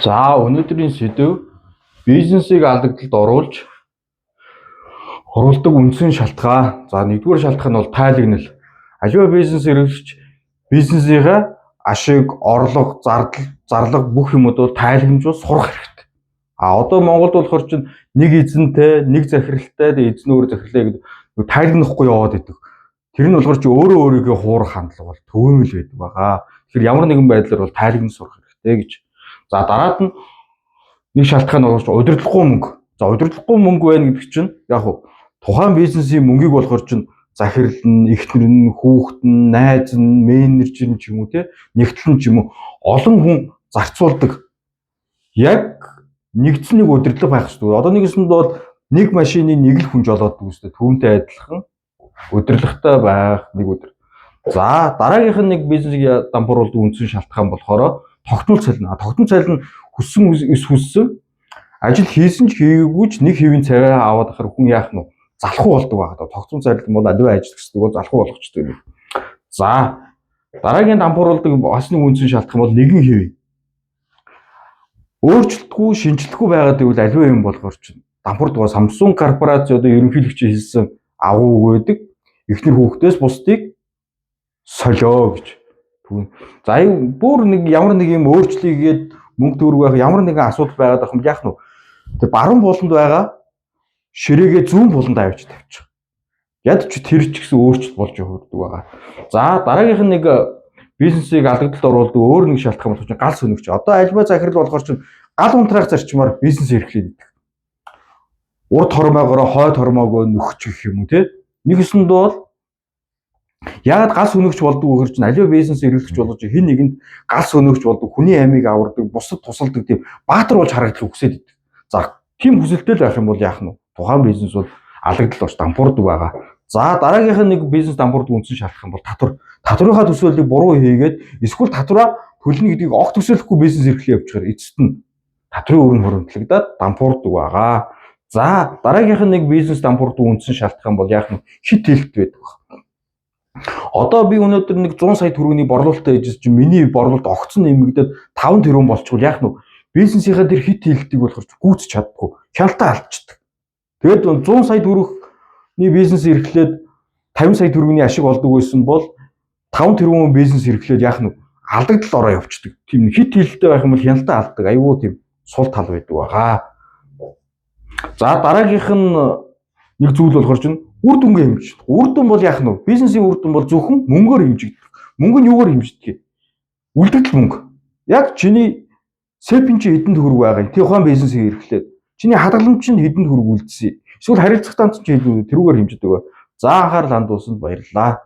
За өнөөдрийн сэдэв бизнесийг алдагдлалд оруулдаг үндсэн шалтгаан. За нэгдүгээр шалтгаан нь бол тайлагнал. Аливаа бизнес эрхлэгч бизнесийнхээ ашиг, орлого, зарлага бүх юмуд бол тайлагнаж сурах хэрэгтэй. Одоо Монголд болохоор чинь нэг эзэнтэй, нэг захиралтай, эзэн өөр захирлаа гэдэг тайлагнахгүй яваад идэг. Тэр нь болохоор чи өөрөө өөрийгөө хуурах хандлага бол төвөөмөл байдаг байгаа. Тэгэхээр ямар нэгэн байдлаар бол тайлагнаж сурах хэрэгтэй гэж. За дараад нь нэг шалтгаан нь бол удирдлаггүй мөнгө. За удирдлаггүй мөнгө байна гэдэг чинь яг тухайн бизнесийн мөнгийг болохоор чинь захирал нь, эхнэр нь, хүүхэд нь, найз нь, менежер нь ч юм уу те нэгтлэн ч юм уу олон хүн зарцуулдаг. Яг нэгдсэн нэг удирдлага байх хэрэгтэй. Одоо нэгэсэнд бол нэг машины нэг л хүн жолооддог үстэй. Түүнтэй адилхан удирдлагатай байх нэг өдөр. За дараагийнх нь нэг бизнесийг дампууруулдаг үндсэн шалтгаан болохоор тогтмол цалин. Тогтмол цалин хүссэн ажил хийсэн ч хийгээгүй ч нэг хэвийн царай аваад ахаар хүн яах нь залхуу болдог байгаа. Тогтмол цалин бол аливаа ажил гэсдэг бол залхуу болгочтой юм. За дараагийн дампууруулдаг бас нэг үндсэн шалтгаан бол нэгэн хэв. Өөрчлөлтгүй, шинжилэхгүй байгаад ивэл аливаа юм болохоор чинь дампуурдаг Samsung корпорац одоо ерөнхийлөгч хэлсэн агуу өгдөг. Эхнэр хүүхдээс бусдыг солио гэж. За бүр нэг ямар нэг юм өөрчлөлийгээд мөнгө төгрөг байх ямар нэгэн асуудал байгаад ах юм яах нь. Тэр баруун буланд байгаа ширээгээ зүүн буланд авч тавьчих. Яд ч тэр ч гэсэн өөрчлөлт болж өгдөг байгаа. За дараагийнх нь нэг бизнесийг алдагдлалд оруулдаг өөр нэг шалтгаан болох чинь гал сөнөгч. Одоо альва захирал болохоор чинь гал унтраах зарчмаар бизнес эрхлээд идэг. Урд хормоогоор хойд хормоогоо нөхч гэх юм уу те. Нэгэсэнд бол яагаад гал сөнөгч болдог вэ гэж чинь аливаа бизнес эрхлэгч болгож хин нэгэнд гал сөнөгч болдог, хүний амийг авардаг, бусад тусалдаг тийм баатар болж харагдах хүсээд идэг. За тийм хүсэлтэй л байх юм бол яах нь тухайн бизнес бол алдагдал болж дампуурдаг байгаа. За дараагийнх нь нэг бизнес дампуурдаг үндсэн шалтгаан бол татвар. Татврынхаа төсөөллийг буруу хийгээд эсвэл татвараа төлнө гэдгийг огт төсөөлөхгүй бизнес эрхлээ явуулчихаар эцэст нь татврын өрн хуримтлагдаад дампуурдаг байгаа. За дараагийнх нь нэг бизнес дампуурдаг үндсэн шалтгаан бол яах нь хит хэлт байдаг. Одоо би өнөөдөр нэг 100 сая төгрөгийн борлуулалтаа хийж чинь миний борлуулалт огцон нэмэгдээд 5 тэрбум болчихвол яах нь бизнесийнхаа тэр хит хэлтийг болохоор гүйцэж чаддаггүй. Хяналтаа алдчихдаг. Тэгээд 100 сая төгрөгийн бизнес эрхлээд 50 сая төгрөгийн ашиг олдог байсан бол 5 тэрбум бизнес эрхлээд яах нь алдагдал ороо явчихдаг. Тийм хит хэлттэй байх юм бол хяналтаа алддаг. Айгүй тийм сул тал байдаг байгаа. За дараагийнх нь нэг зүйл болохоор чинь үр дүнгээ хэмждэг. Үр дүн бол яах нь бизнесийн үр дүн бол зөвхөн мөнгөөр хэмжигддэг. Мөнгө нь юугаар хэмждэг? Үлдэгдэл мөнгө. Яг чиний СЭП-ийн чи хэдэн төгрөг байгаа юм? Тухайн бизнесийг эрхлээд чиний хадгаламж чинь хэдэн төгрөг үлдсэн? Эсвэл харилцагтаанч чи хэдэн тэрүүгээр хэмждэг вэ? За анхаарал хандуулсанд баярлалаа.